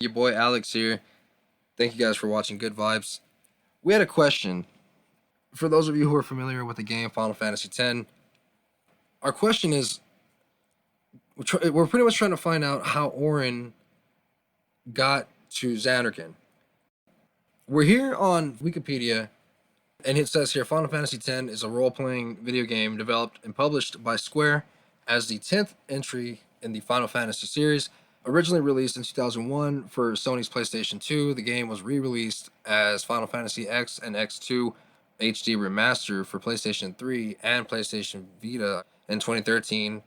Your boy Alex here. Thank you guys for watching Good Vibes. We had a question. For those of you who are familiar with the game Final Fantasy X, our question is we're pretty much trying to find out how Auron got to Zanarkand. We're here on Wikipedia, and it says here Final Fantasy X is a role playing video game developed and published by Square as the 10th entry in the Final Fantasy series. Originally released in 2001 for Sony's PlayStation 2, the game was re-released as Final Fantasy X and X2 HD Remaster for PlayStation 3 and PlayStation Vita in 2013,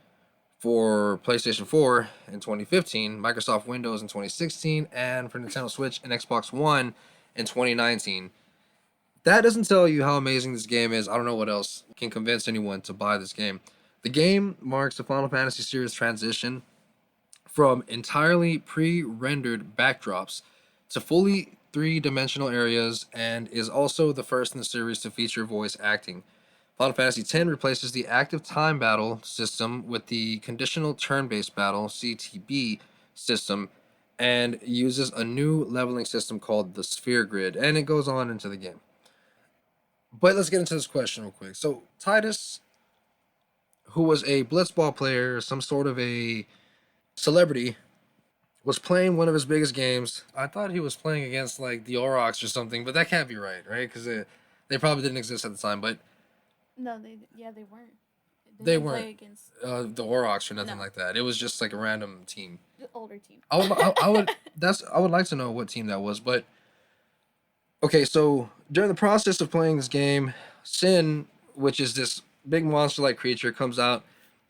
for PlayStation 4 in 2015, Microsoft Windows in 2016, and for Nintendo Switch and Xbox One in 2019. That doesn't tell you how amazing this game is. I don't know what else can convince anyone to buy this game. The game marks the Final Fantasy series transition from entirely pre-rendered backdrops to fully three-dimensional areas, and is also the first in the series to feature voice acting. Final Fantasy X replaces the active time battle system with the conditional turn-based battle (CTB) system, and uses a new leveling system called the Sphere Grid, and it goes on into the game. But let's get into this question real quick. So Titus, who was a blitzball player, some sort of a celebrity, was playing one of his biggest games. I thought he was playing against like the Aurochs or something, but that can't be right, right? Because they probably didn't exist at the time, but No, they weren't. they Didn't weren't play against the Aurochs or nothing no like that. It was just like a random team. the older team. I would like to know what team that was, but okay. So during the process of playing this game, Sin, which is this big monster-like creature, comes out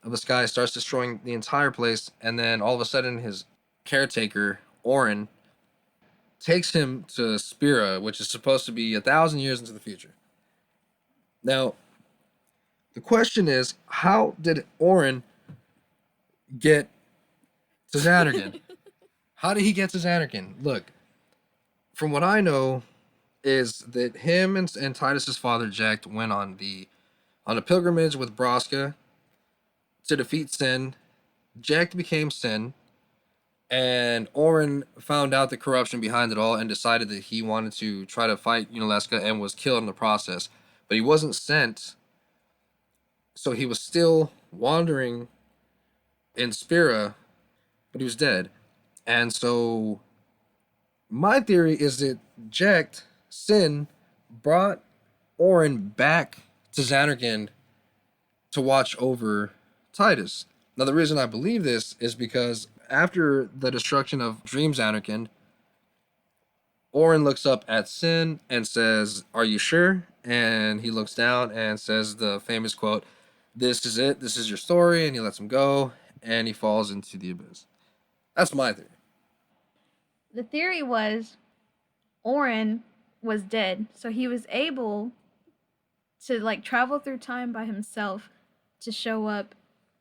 of the sky, starts destroying the entire place, and then all of a sudden his caretaker Auron takes him to Spira, which is supposed to be 1,000 years into the future. Now, the question is, how did Auron get to Zanarkand? How did he get to Zanarkand? Look, from what I know, is that him and Titus's father Jack went on a pilgrimage with Braska to defeat Sin. Jack became Sin, and Auron found out the corruption behind it all and decided that he wanted to try to fight Unalesca and was killed in the process. But he wasn't sent, so he was still wandering in Spira, but he was dead. And so my theory is that Jack Sin brought Auron back to Zanarkand to watch over Titus. Now, the reason I believe this is because after the destruction of Dream Zanarkand, Auron looks up at Sin and says, "Are you sure?" And he looks down and says the famous quote, "This is it. This is your story." And he lets him go, and he falls into the abyss. That's my theory. The theory was Orin was dead, so he was able to like travel through time by himself to show up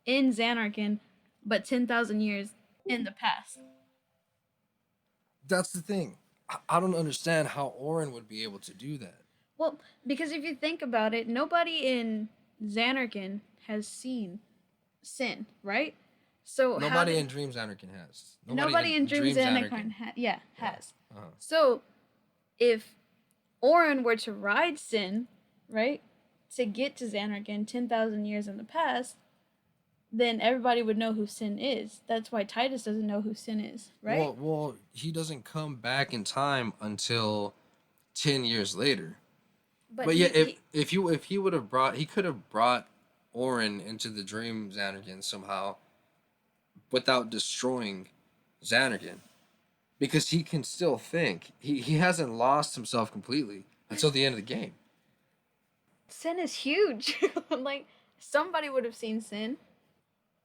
in Zanarkand, but 10,000 years in the past. That's the thing. I don't understand how Auron would be able to do that. Well, because if you think about it, nobody in Zanarkand has seen Sin, right? So how Nobody did in Dream Zanarkand has. nobody in Dream Dream Zanarkand Yeah. has. Uh-huh. So if Orin were to ride Sin, right, to get to Zanarkand 10,000 years in the past, then everybody would know who Sin is. That's why Titus doesn't know who Sin is, right? Well, he doesn't come back in time until 10 years later. But But yeah, if he would have brought, he could have brought Auron into the Dream Xanarkand somehow without destroying Xanarkand, because he can still think. He hasn't lost himself completely until the end of the game. Sin is huge. Like somebody would have seen Sin.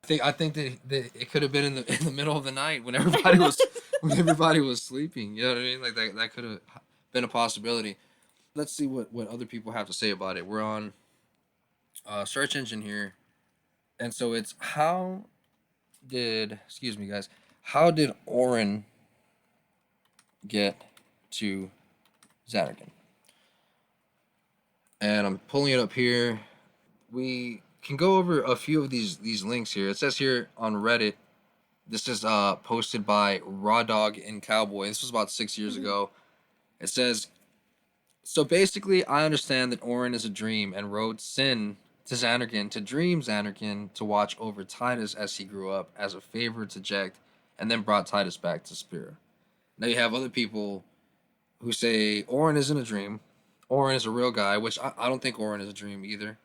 I think that it could have been in the middle of the night when everybody was when everybody was sleeping. You know what I mean? Like that could have been a possibility. Let's see what other people have to say about it. We're on search engine here, and so it's excuse me guys, how did Auron get to Zanarkand? And I'm pulling it up here. We can go over a few of these links here. It says here on Reddit This is posted by Raw Dog and Cowboy. This was about 6 years ago. It says, so basically, I understand that Auron is a dream and wrote Sin to Zanarkand to dream Zanarkand to watch over Titus as he grew up as a favor to Jecht, and then brought Titus back to Spira. Now you have other people who say Auron isn't a dream. Auron is a real guy, which I don't think Auron is a dream either.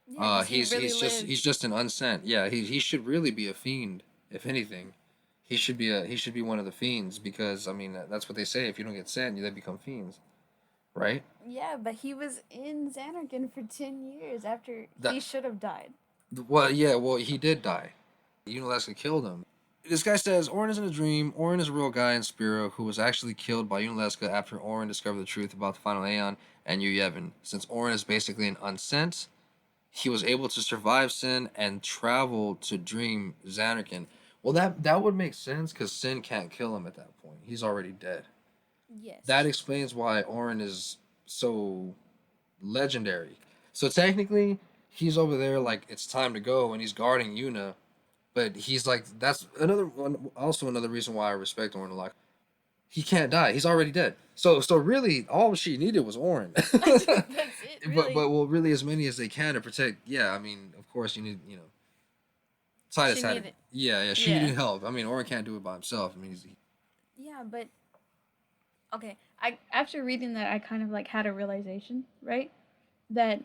Yeah, 'cause he He's really he's lived. just an unsent. Yeah, he should really be a fiend, if anything. He should be one of the fiends because I mean that's what they say. If you don't get sent, you then become fiends, right? Yeah, but he was in Zanarkand for 10 years after he That should have died. well, yeah, well he did die. Unalaska killed him. This guy says Auron isn't a dream. Auron is a real guy in Spira who was actually killed by Unalaska after Auron discovered the truth about the final Aeon and Yu Yevon. Since Auron is basically an unsent, he was able to survive Sin and travel to dream Zanarkand. Well, that would make sense because Sin can't kill him at that point. He's already dead. Yes. That explains why Auron is so legendary. So technically, he's over there like it's time to go, and he's guarding Yuna. But he's like that's another one. Also, another reason why I respect Auron a lot. He can't die. He's already dead. So really, all she needed was Auron. That's it, really. But well, really, as many as they can to protect. Yeah, I mean, of course, you need Titus She had needed- yeah, she yeah. needed help. I mean, Auron can't do it by himself. I mean, Yeah, but okay. I after reading that, I kind of like had a realization, right? That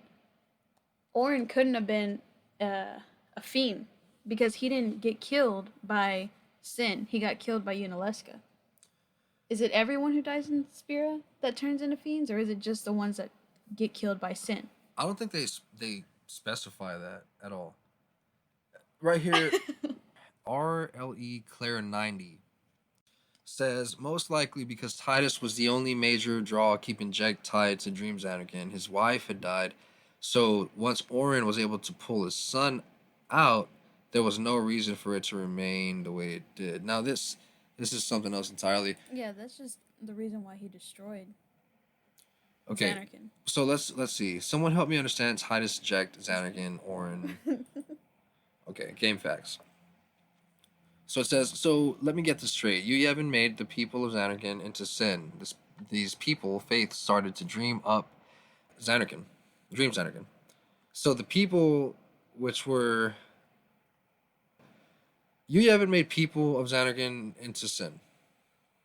Auron couldn't have been a fiend because he didn't get killed by Sin. He got killed by Unaleska. Is it everyone who dies in Spira that turns into fiends, or is it just the ones that get killed by Sin? I don't think they specify that at all. Right here, RLE Claire 90 says most likely because Titus was the only major draw keeping Jecht tied to Dreams Anakin. His wife had died, so once Auron was able to pull his son out, there was no reason for it to remain the way it did. Now this is something else entirely. Yeah, that's just the reason why he destroyed Okay, Zanarkand. so let's see. Someone help me understand Titus, Jecht, Zanarkand, Auron. Okay, game facts. So it says, so let me get this straight. You haven't made the people of Zanarkand into sin. These people, faith, started to dream up Zanarkand. Dream Zanarkand. So the people which were... You haven't made people of Zanarkand into sin.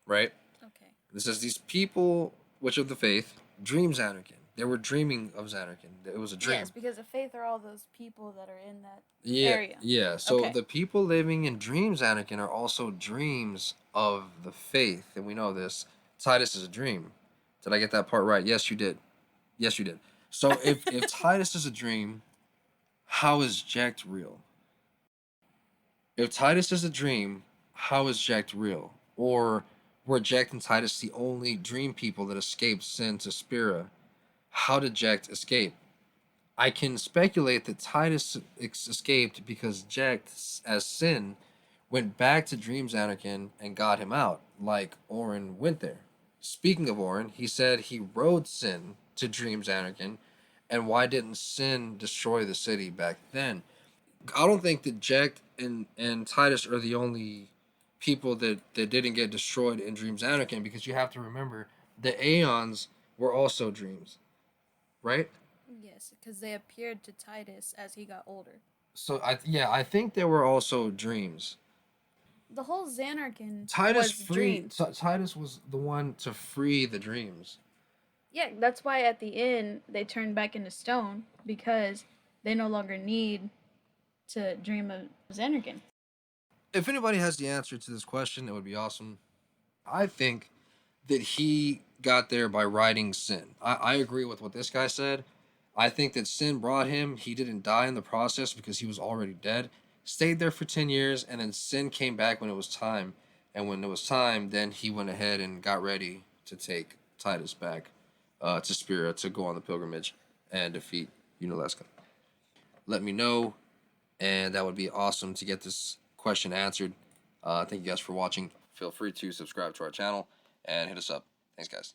Right? Okay. It says, these people which of the faith dream Zanarkand. They were dreaming of Zanarkand. It was a dream. Yes, because the faith are all those people that are in that Yeah, area. yeah. So Okay. the people living in dreams, Anakin, are also dreams of the faith, and we know this. Titus is a dream. Did I get that part right? Yes, you did. Yes, you did. So if Titus is a dream, how is Jecht real? If Titus is a dream, how is Jecht real? Or were Jecht and Titus the only dream people that escaped sin to Spira? How did Jecht escape? I can speculate that Titus escaped because Jecht, as Sin, went back to Dreams Anakin and got him out, like Auron went there. Speaking of Auron, he said he rode Sin to Dreams Anakin, and why didn't Sin destroy the city back then? I don't think that Jecht and Titus are the only people that didn't get destroyed in Dreams Anakin, because you have to remember the Aeons were also dreams, right? Yes, because they appeared to Titus as he got older. So I think there were also dreams. The whole Zanarkand Titus was free dreams. Titus was the one to free the dreams. Yeah, that's why at the end they turned back into stone, because they no longer need to dream of Zanarkand. If anybody has the answer to this question, it would be awesome. I think that he got there by riding Sin. I agree with what this guy said. I think that Sin brought him. He didn't die in the process because he was already dead. Stayed there for 10 years, and then Sin came back when it was time. And when it was time, then he went ahead and got ready to take Titus back to Spira to go on the pilgrimage and defeat Unaleska. Let me know, and that would be awesome to get this question answered. Thank you guys for watching. Feel free to subscribe to our channel and hit us up. Thanks, guys.